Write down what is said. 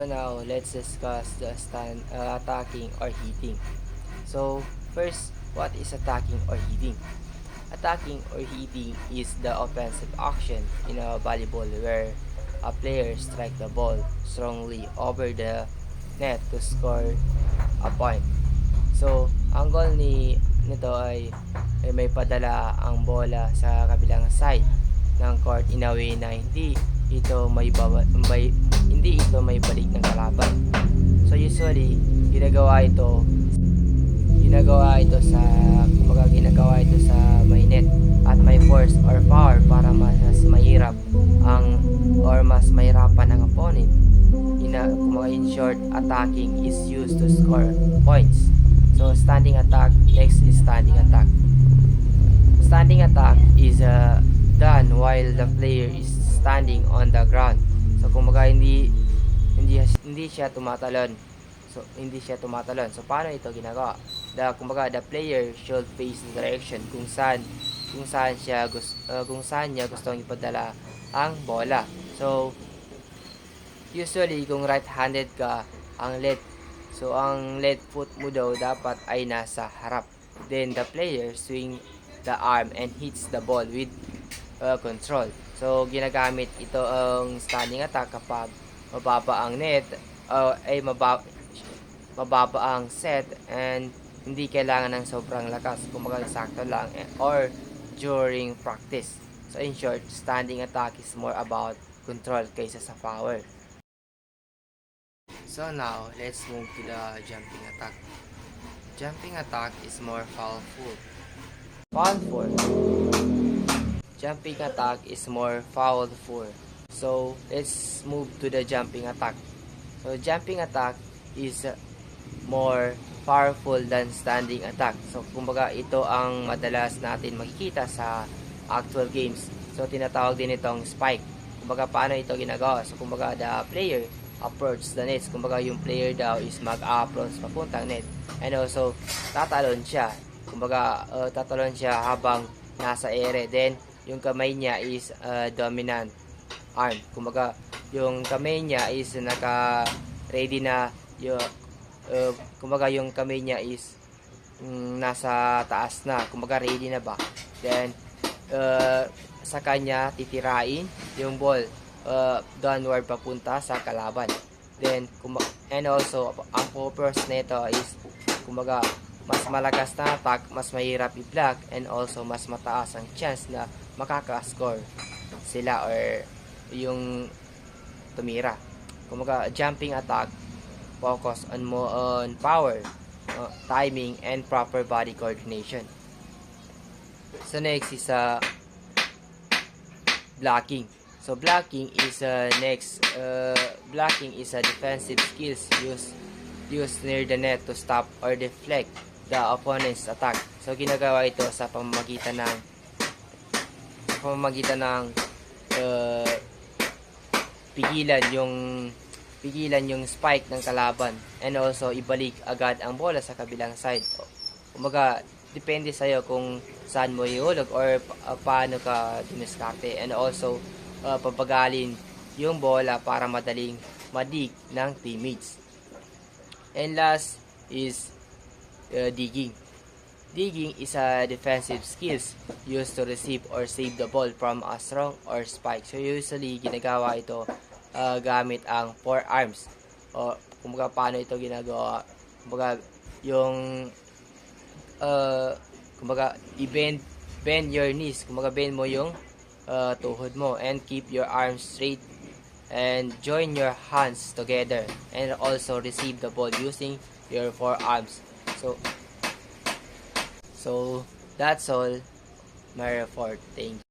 So now let's discuss the attacking or hitting. So first, what is attacking or hitting? Attacking or hitting is the offensive action in a volleyball where a player strike the ball strongly over the net to score a point. So, ang goal nito ay may padala ang bola sa kabilang side ng court in a way na hindi ito may balik ng kalaban. So usually ginagawa ito sa may net at may force or power para mas mahirap ang or mas mahirapan ang opponent. In short, attacking is used to score points. So standing attack, next is standing attack. Standing attack is done while the player is standing on the ground. So kumbaga hindi siya tumatalon. So paano ito ginagawa? The player should face the direction kung saan niya gustong ipadala ang bola. So usually kung right-handed ka, ang left foot mo daw dapat ay nasa harap. Then the player swing the arm and hits the ball with control. So ginagamit ito ang standing attack kapag mababa ang net, mababa ang set, and hindi kailangan ng sobrang lakas, kumbaga sakto lang, or during practice. So in short, standing attack is more about control kaysa sa power. So now, let's move to the jumping attack. Jumping attack is more powerful. Jumping attack is more powerful. So, let's move to the jumping attack. So, jumping attack is more powerful than standing attack. So, kumbaga ito ang madalas natin makikita sa actual games. So, tinatawag din itong spike. Kumbaga, paano ito ginagawa? So, kumbaga, the player approach the nets. Kumbaga, yung player daw is mag-approach papuntang net. And also, tatalon siya. Kumbaga, tatalon siya habang nasa ere. Then, yung kamay niya is dominant arm. Kumbaga, yung kamay niya is naka-ready na kumbaga yung kamay niya is nasa taas na. Kumbaga, ready na ba? Then, sa kanya titirain yung ball downward papunta sa kalaban. Then, and also, ang purpose nito is, kumbaga, mas malakas na attack, mas mahirap i-block, and also mas mataas ang chance na makaka-score sila or yung tumira. Kumbaga, jumping attack focus on power, timing, and proper body coordination. So next is blocking. So blocking is a defensive skills used near the net to stop or deflect the opponent's attack. So ginagawa ito sa pamamagitan ng pigilan yung spike ng kalaban, and also ibalik agad ang bola sa kabilang side. Kumbaga, depende sa'yo kung saan mo ihulog or paano ka diniskarte, and also papagalin yung bola para madaling madig ng teammates. And last is digging. Digging is a defensive skills used to receive or save the ball from a strong or spike. So usually ginagawa ito gamit ang forearms. O kumbaga, paano ito ginagawa? Kumbaga, bend your knees. Kumbaga, bend mo yung tuhod mo and keep your arms straight and join your hands together and also receive the ball using your forearms. So that's all my report. Thank you.